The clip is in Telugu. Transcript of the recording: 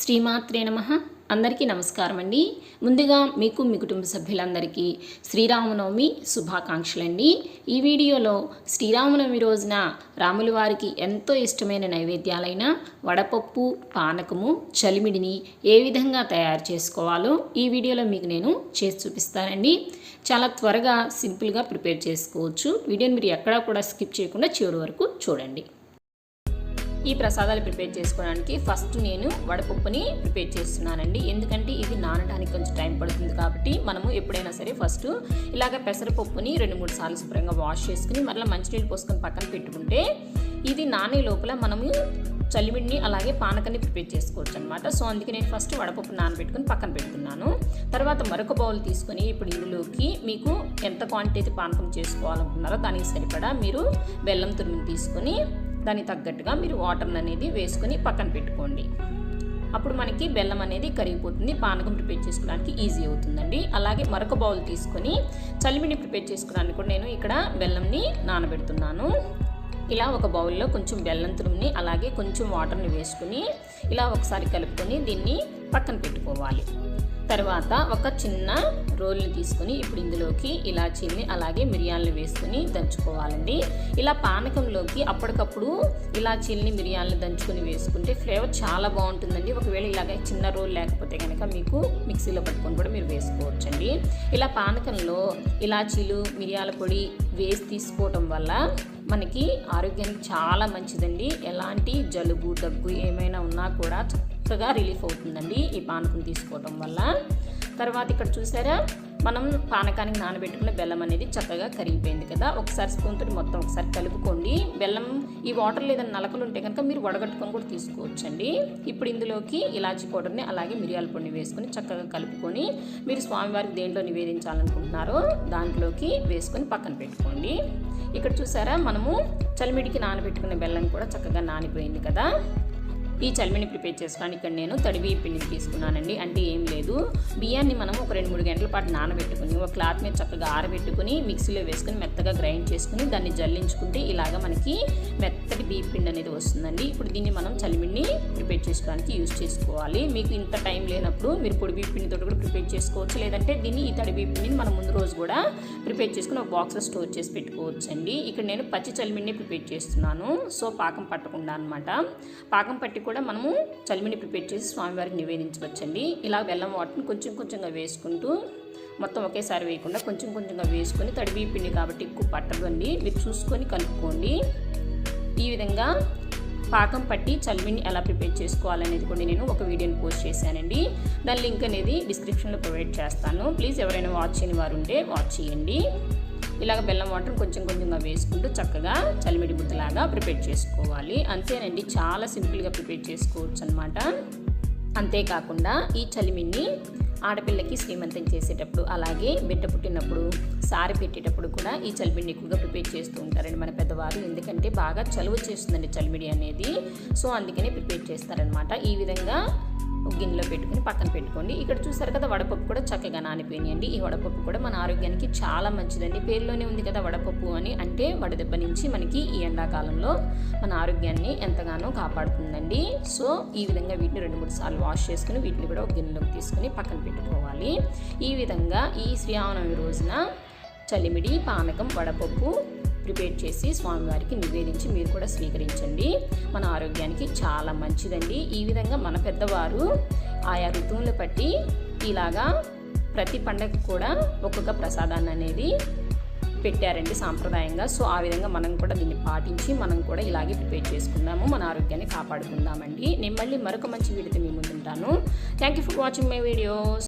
శ్రీమాత్రే నమః. అందరికీ నమస్కారం అండి. ముందుగా మీకు మీ కుటుంబ సభ్యులందరికీ శ్రీరామనవమి శుభాకాంక్షలండి. ఈ వీడియోలో శ్రీరామనవమి రోజున రాముల వారికి ఎంతో ఇష్టమైన నైవేద్యాలైన వడపప్పు, పానకము, చలిమిడిని ఏ విధంగా తయారు చేసుకోవాలో ఈ వీడియోలో మీకు నేను చేసి చూపిస్తానండి. చాలా త్వరగా సింపుల్గా ప్రిపేర్ చేసుకోవచ్చు. వీడియోని మీరు ఎక్కడా కూడా స్కిప్ చేయకుండా చివరి వరకు చూడండి. ఈ ప్రసాదాలు ప్రిపేర్ చేసుకోవడానికి ఫస్ట్ నేను వడపప్పుని ప్రిపేర్ చేస్తున్నానండి. ఎందుకంటే ఇది నానడానికి కొంచెం టైం పడుతుంది కాబట్టి మనము ఎప్పుడైనా సరే ఫస్ట్ ఇలాగ పెసరపప్పుని 2-3 సార్లు శుభ్రంగా వాష్ చేసుకుని మరలా మంచినీళ్ళు పోసుకొని పక్కన పెట్టుకుంటే ఇది నానే లోపల మనము చలిమిడిని అలాగే పానకాన్ని ప్రిపేర్ చేసుకోవచ్చు అనమాట. సో అందుకే నేను ఫస్ట్ వడపప్పు నానబెట్టుకుని పక్కన పెట్టుకున్నాను. తర్వాత మరొక బౌల్ తీసుకొని ఇప్పుడు ఇందులోకి మీకు ఎంత క్వాంటిటీ పానకం చేసుకోవాలనుకున్నారో దానికి సరిపడా మీరు బెల్లం తురుముని తీసుకొని దానికి తగ్గట్టుగా మీరు వాటర్ అనేది వేసుకొని పక్కన పెట్టుకోండి. అప్పుడు మనకి బెల్లం అనేది కరిగిపోతుంది, పానకం ప్రిపేర్ చేసుకోవడానికి ఈజీ అవుతుందండి. అలాగే మరొక బౌల్ తీసుకొని చలిమిడిని ప్రిపేర్ చేసుకోవడానికి కూడా నేను ఇక్కడ బెల్లంని నానబెడుతున్నాను. ఇలా ఒక బౌల్లో కొంచెం బెల్లం తురుముని అలాగే కొంచెం వాటర్ని వేసుకుని ఇలా ఒకసారి కలుపుకొని దీన్ని పక్కన పెట్టుకోవాలి. తర్వాత ఒక చిన్న రోల్ని తీసుకొని ఇప్పుడు ఇందులోకి ఇలాచీల్ని అలాగే మిరియాలను వేసుకొని దంచుకోవాలండి. ఇలా పానకంలోకి అప్పటికప్పుడు ఇలాచీల్ని మిరియాలను దంచుకొని వేసుకుంటే ఫ్లేవర్ చాలా బాగుంటుందండి. ఒకవేళ ఇలాగ చిన్న రోల్ లేకపోతే కనుక మీకు మిక్సీలో పట్టుకొని కూడా మీరు వేసుకోవచ్చండి. ఇలా పానకంలో ఇలాచీలు మిరియాల పొడి వేసి తీసుకోవటం వల్ల మనకి ఆరోగ్యానికి చాలా మంచిదండి. ఎలాంటి జలుబు దగ్గు ఏమైనా ఉన్నా కూడా చక్కగా రిలీఫ్ అవుతుందండి ఈ పానకం తీసుకోవటం వల్ల. తర్వాత ఇక్కడ చూసారా, మనం పానకానికి నానబెట్టుకున్న బెల్లం అనేది చక్కగా కరిగిపోయింది కదా. ఒకసారి స్పూన్తో మొత్తం ఒకసారి కలుపుకోండి. బెల్లం ఈ వాటర్లో ఏదైనా నలకలు ఉంటే కనుక మీరు వడగట్టుకొని కూడా తీసుకోవచ్చండి. ఇప్పుడు ఇందులోకి ఇలాచీ పౌడర్ని అలాగే మిరియాల పొడిని వేసుకొని చక్కగా కలుపుకొని మీరు స్వామివారికి దేంట్లో నివేదించాలనుకుంటున్నారో దాంట్లోకి వేసుకొని పక్కన పెట్టుకోండి. ఇక్కడ చూసారా, మనము చలిమిడికి నానబెట్టుకున్న బెల్లం కూడా చక్కగా నానిపోయింది కదా. ఈ చలిమిడిని ప్రిపేర్ చేసుకోవడానికి ఇక్కడ నేను తడి బియ్యం పిండిని తీసుకున్నానండి. అంటే ఏం లేదు, బియ్యాన్ని మనం ఒక 2-3 గంటల పాటు నానబెట్టుకుని ఒక క్లాత్ మీద చక్కగా ఆరబెట్టుకుని మిక్సీలో వేసుకుని మెత్తగా గ్రైండ్ చేసుకుని దాన్ని జల్లించుకుంటే ఇలాగ మనకి మెత్తటి బియ్యం పిండి అనేది వస్తుందండి. ఇప్పుడు దీన్ని మనం చలిమిడిని ప్రిపేర్ చేసుకోవడానికి యూజ్ చేసుకోవాలి. మీకు ఇంత టైం లేనప్పుడు మీరు పొడి బియ్యం పిండితో కూడా ప్రిపేర్ చేసుకోవచ్చు. లేదంటే దీన్ని ఈ తడి బియ్యం పిండిని మనం ముందు రోజు కూడా ప్రిపేర్ చేసుకుని ఒక బాక్స్లో స్టోర్ చేసి పెట్టుకోవచ్చండి. ఇక్కడ నేను పచ్చి చలిమిడిని ప్రిపేర్ చేస్తున్నాను. సో పాకం పట్టకుండా అనమాట. పాకం పట్టి కూడా మనము చలిమిడిని ప్రిపేర్ చేసి స్వామివారికి నివేదించవచ్చండి. ఇలా బెల్లం వాటర్ని కొంచెం కొంచెంగా వేసుకుంటూ మొత్తం ఒకేసారి వేయకుండా కొంచెం కొంచెంగా వేసుకొని తడి బియ్యం పిండి కాబట్టి ఎక్కువ పట్టదండి, మీరు చూసుకొని కలుపుకోండి. ఈ విధంగా పాకం పట్టి చలిమిడిని ఎలా ప్రిపేర్ చేసుకోవాలనేది కూడా నేను ఒక వీడియోని పోస్ట్ చేశానండి. దాని లింక్ అనేది డిస్క్రిప్షన్లో ప్రొవైడ్ చేస్తాను. ప్లీజ్ ఎవరైనా వాచ్ చేయని వారు ఉంటే వాచ్ చేయండి. ఇలాగ బెల్లం వాటర్ కొంచెం కొంచెంగా వేసుకుంటూ చక్కగా చలిమిడి ముద్దలాగా ప్రిపేర్ చేసుకోవాలి. అంతేనండి, చాలా సింపుల్గా ప్రిపేర్ చేసుకోవచ్చు అనమాట. అంతేకాకుండా ఈ చలిమిడిని ఆడపిల్లకి శ్రీమంతం చేసేటప్పుడు అలాగే బిడ్డ పుట్టినప్పుడు సారి పెట్టేటప్పుడు కూడా ఈ చలిమిడిని ఎక్కువగా ప్రిపేర్ చేస్తూ ఉంటారండి మన పెద్దవారు. ఎందుకంటే బాగా చలువ చేస్తుందండి చలిమిడి అనేది. సో అందుకనే ప్రిపేర్ చేస్తారనమాట. ఈ విధంగా ఒక గిన్నెలో పెట్టుకుని పక్కన పెట్టుకోండి. ఇక్కడ చూసారు కదా, వడపప్పు కూడా చక్కగా నానిపోయినాయండి. ఈ వడపప్పు కూడా మన ఆరోగ్యానికి చాలా మంచిదండి. పేరులోనే ఉంది కదా వడపప్పు అని, అంటే వడదెబ్బ నుంచి మనకి ఈ ఎండాకాలంలో మన ఆరోగ్యాన్ని ఎంతగానో కాపాడుతుందండి. సో ఈ విధంగా వీటిని 2-3 సార్లు వాష్ చేసుకుని వీటిని కూడా ఒక గిన్నెలోకి తీసుకుని పక్కన పెట్టుకోవాలి. ఈ విధంగా ఈ శ్రీరామనవమి రోజున చలిమిడి, పానకం, వడపప్పు ప్రిపేర్ చేసి స్వామివారికి నివేదించి మీరు కూడా స్వీకరించండి. మన ఆరోగ్యానికి చాలా మంచిదండి. ఈ విధంగా మన పెద్దవారు ఆయా ఋతువులను బట్టి ఇలాగా ప్రతి పండగ కూడా ఒక్కొక్క ప్రసాదాన్ని అనేది పెట్టారండి సాంప్రదాయంగా. సో ఆ విధంగా మనం కూడా దీన్ని పాటించి మనం కూడా ఇలాగే ప్రిపేర్ చేసుకుందాము, మన ఆరోగ్యాన్ని కాపాడుకుందామండి. నేను మళ్ళీ మరొక మంచి వీడియోతో మీ ముందుంటాను. Thank you for watching my videos.